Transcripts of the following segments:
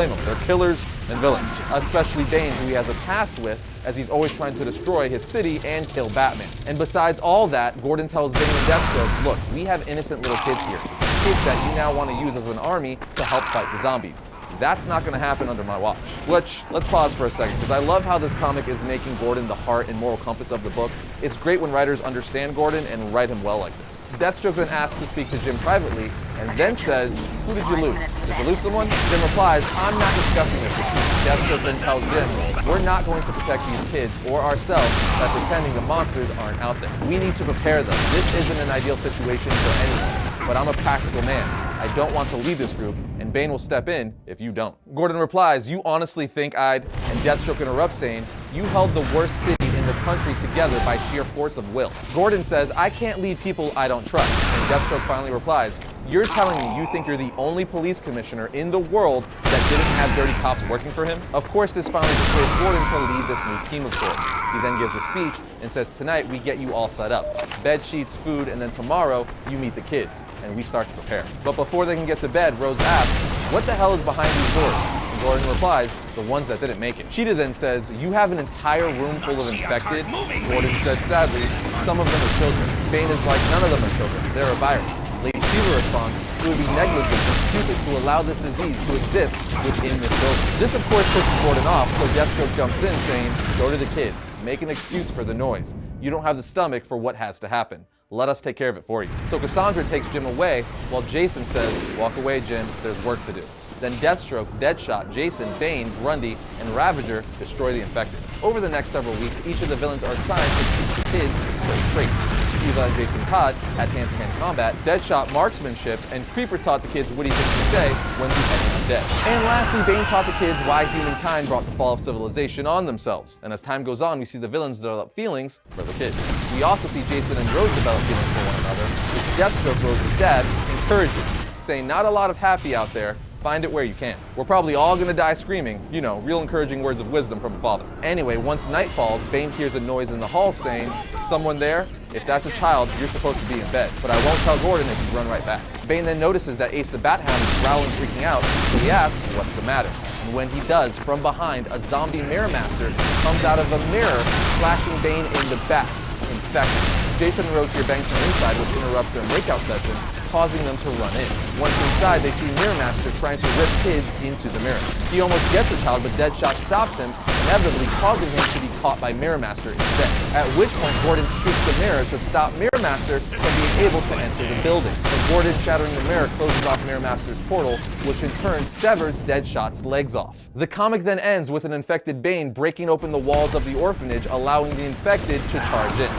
blame them. They're killers and villains, especially Bane, who he has a past with, as he's always trying to destroy his city and kill Batman. And besides all that, Gordon tells Bane and Deathstroke, look, we have innocent little kids here, kids that you now want to use as an army to help fight the zombies. That's not going to happen under my watch. Which, let's pause for a second, because I love how this comic is making Gordon the heart and moral compass of the book. It's great when writers understand Gordon and write him well like this. Deathstroke then asks to speak to Jim privately, and then says, who did you lose? Did you lose someone? Jim replies, I'm not discussing this with you. Deathstroke then tells Jim, we're not going to protect these kids or ourselves by pretending the monsters aren't out there. We need to prepare them. This isn't an ideal situation for anyone, but I'm a practical man. I don't want to lead this group, and Bane will step in if you don't. Gordon replies, you honestly think I'd... And Deathstroke interrupts saying, you held the worst city in the country together by sheer force of will. Gordon says, I can't lead people I don't trust. And Deathstroke finally replies, you're telling me you think you're the only police commissioner in the world that didn't have dirty cops working for him? Of course, this finally persuades Gordon to lead this new team of sorts. He then gives a speech and says, tonight we get you all set up. Bed sheets, food, and then tomorrow you meet the kids, and we start to prepare. But before they can get to bed, Rose asks, what the hell is behind these doors? And Gordon replies, the ones that didn't make it. Cheetah then says, you have an entire room full of infected? Gordon said sadly, some of them are children. Bane is like, none of them are children, they're a virus. Lady Shiva responds, it would be negligent and stupid to allow this disease to exist within this building. This of course pisses Gordon off, so Deathstroke jumps in saying, go to the kids, make an excuse for the noise. You don't have the stomach for what has to happen. Let us take care of it for you. So Cassandra takes Jim away, while Jason says, walk away Jim, there's work to do. Then Deathstroke, Deadshot, Jason, Bane, Grundy, and Ravager destroy the infected. Over the next several weeks, each of the villains are assigned to teach the kids certain traits. Eva and Jason Todd had hand-to-hand combat, Deadshot marksmanship, and Creeper taught the kids what he thinks to say when defending undead. And lastly, Bane taught the kids why humankind brought the fall of civilization on themselves. And as time goes on, we see the villains develop feelings for the kids. We also see Jason and Rose develop feelings for one another, which Deathstroke, Rose's dad, encourages, saying not a lot of happy out there, find it where you can. We're probably all gonna die screaming, you know, real encouraging words of wisdom from a father. Anyway, once night falls, Bane hears a noise in the hall saying, someone there? If that's a child, you're supposed to be in bed. But I won't tell Gordon if you run right back. Bane then notices that Ace the Bat Hound is growling, freaking out, so he asks, what's the matter? And when he does, from behind, a zombie Mirror Master comes out of a mirror, slashing Bane in the back, infected. Jason and Rose hear bangs from inside, which interrupts their makeout session, causing them to run in. Once inside, they see Mirror Master trying to rip kids into the mirrors. He almost gets the child, but Deadshot stops him, inevitably causing him to be caught by Mirror Master instead. At which point, Gordon shoots the mirror to stop Mirror Master from being able to enter the building. But Gordon, shattering the mirror, closes off Mirror Master's portal, which in turn severs Deadshot's legs off. The comic then ends with an infected Bane breaking open the walls of the orphanage, allowing the infected to charge in.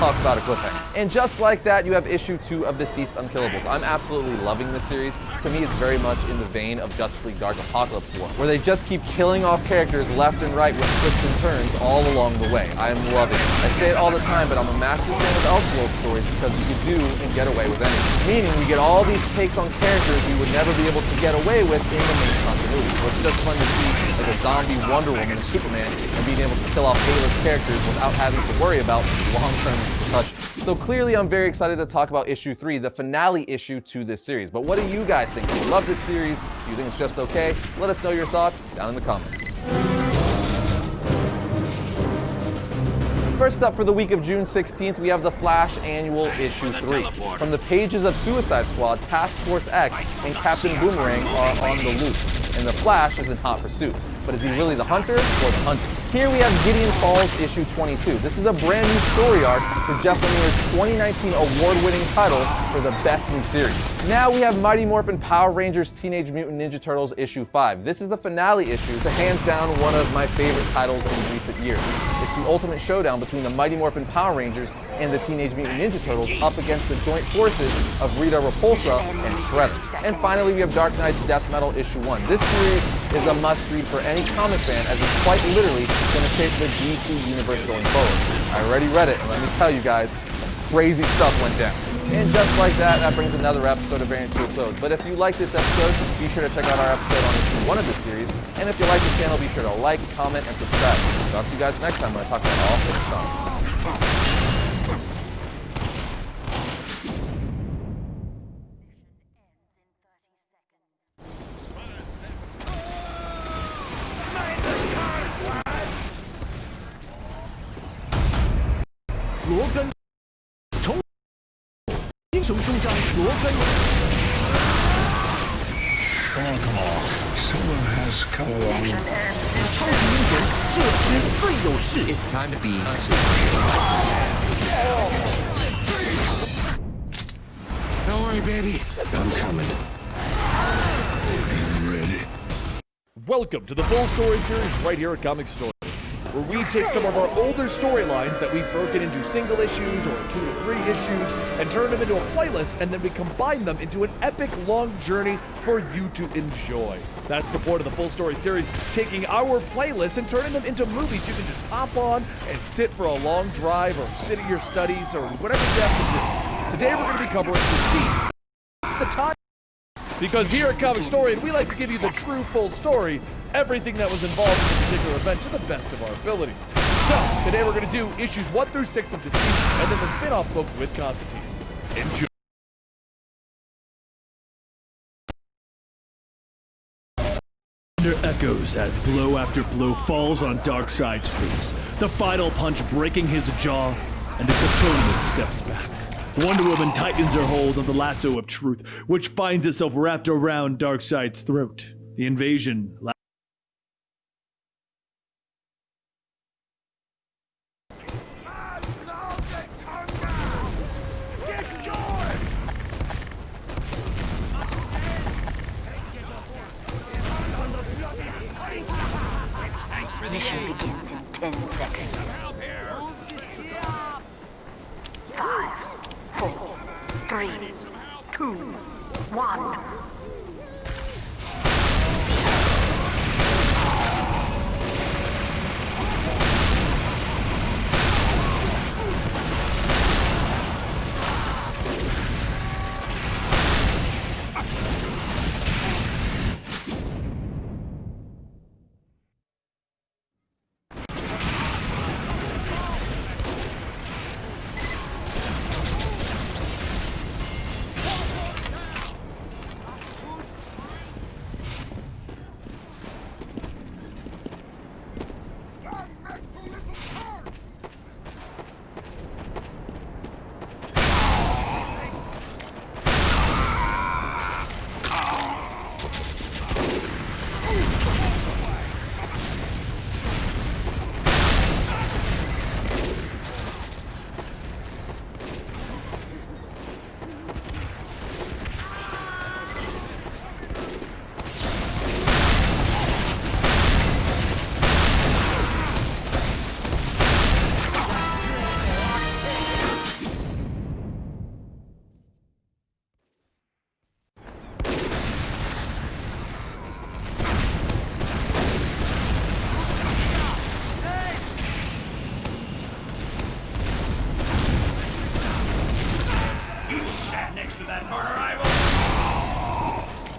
Talk about a cliffhanger. And just like that, you have issue 2 of Deceased Unkillables. I'm absolutely loving this series. To me, it's very much in the vein of Justice League Dark Apocalypse War, where they just keep killing off characters left and right with twists and turns all along the way. I am loving it. I say it all the time, but I'm a massive fan of Elseworld stories because you can do and get away with anything. Meaning, we get all these takes on characters we would never be able to get away with in the main continuity. So it's just fun to see like a zombie Wonder Woman and Superman and being able to kill off A-list characters without having to worry about long-term repercussions. So clearly I'm very excited to talk about issue 3, the finale issue to this series. But what do you guys think? Do you love this series? Do you think it's just okay? Let us know your thoughts down in the comments. First up for the week of June 16th, we have The Flash Annual Issue 3. From the pages of Suicide Squad, Task Force X and Captain Boomerang are on the loose, and The Flash is in hot pursuit. But is he really the hunter or the hunted? Here we have Gideon Falls issue 22. This is a brand new story arc for Jeff Lemire's 2019 award-winning title for the best new series. Now we have Mighty Morphin Power Rangers Teenage Mutant Ninja Turtles issue 5. This is the finale issue to hands down one of my favorite titles in recent years. It's the ultimate showdown between the Mighty Morphin Power Rangers and the Teenage Mutant Ninja Turtles up against the joint forces of Rita Repulsa and Shredder. And finally we have Dark Knight's Death Metal issue 1. This series is a must-read for any comic fan as it's quite literally going to shape the DC universe going forward. I already read it, and let me tell you guys, crazy stuff went down. And just like that, that brings another episode of Variant to a close. But if you like this episode, be sure to check out our episode on issue 1 of the series. And if you like the channel, be sure to like, comment, and subscribe. So I'll see you guys next time when I talk about all things comics. 雄中将罗根。Someone come along. Someone has come along. 超级英雄，这支最有事。It's time to be a superhero. Don't worry, baby. I'm coming. Are you ready? Welcome to the full story series right here at Comic Story, where we take some of our older storylines that we've broken into single issues or 2 to 3 issues and turn them into a playlist, and then we combine them into an epic long journey for you to enjoy. That's the point of the full story series, taking our playlists and turning them into movies you can just pop on and sit for a long drive or sit at your studies or whatever you have to do. Today we're going to be covering Deceased. It's the time. Because here at Comic Story, we like to give you the true full story, everything that was involved in a particular event to the best of our ability. So, today we're going to do issues 1 through 6 of Deceased, and then the spin-off book with Constantine. Enjoy. Thunder echoes as blow after blow falls on Darkseid's face, the final punch breaking his jaw, and the Kryptonian steps back. Wonder Woman tightens her hold on the lasso of truth, which finds itself wrapped around Darkseid's throat. The invasion Mission begins in 10 seconds. 5, 4, 3, 2, 1.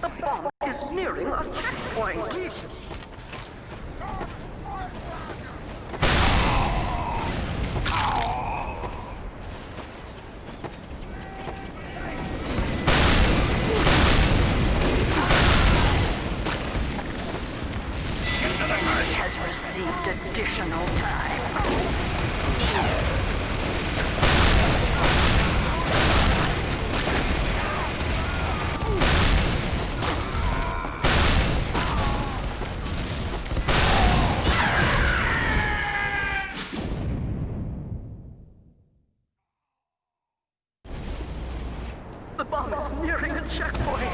The bomb is nearing a checkpoint. He has received additional time. The bomb is nearing a checkpoint.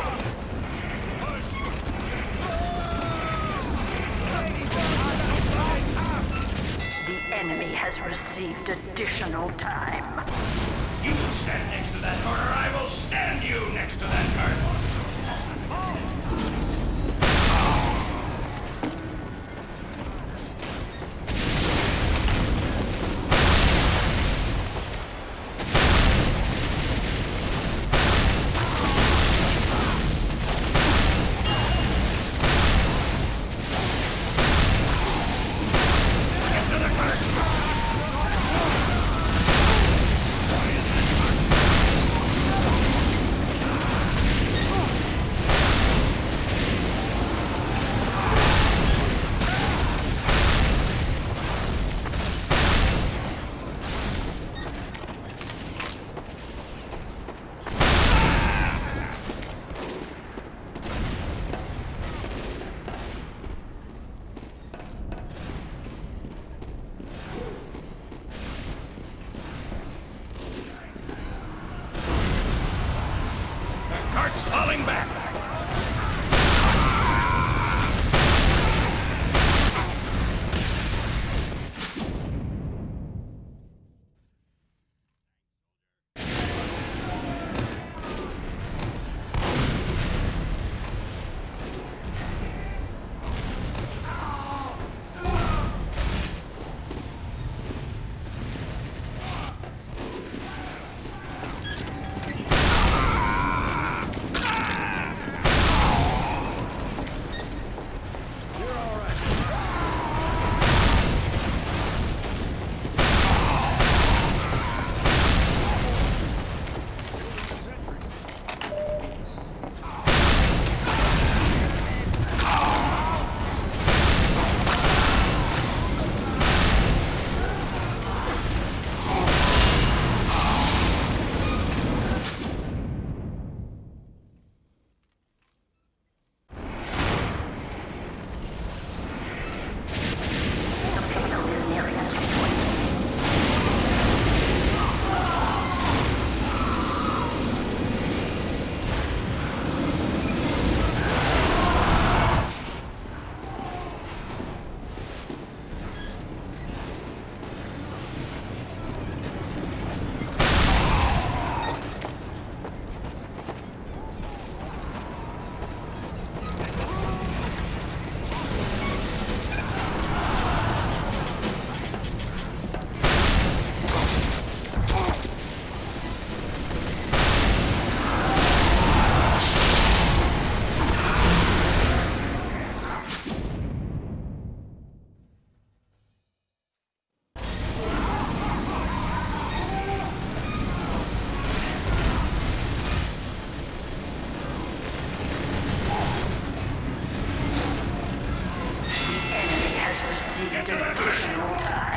The enemy has received additional time. You will stand next to that corner, I will stand you next to that corner. seek additional time.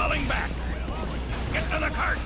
falling back. Get to the cart.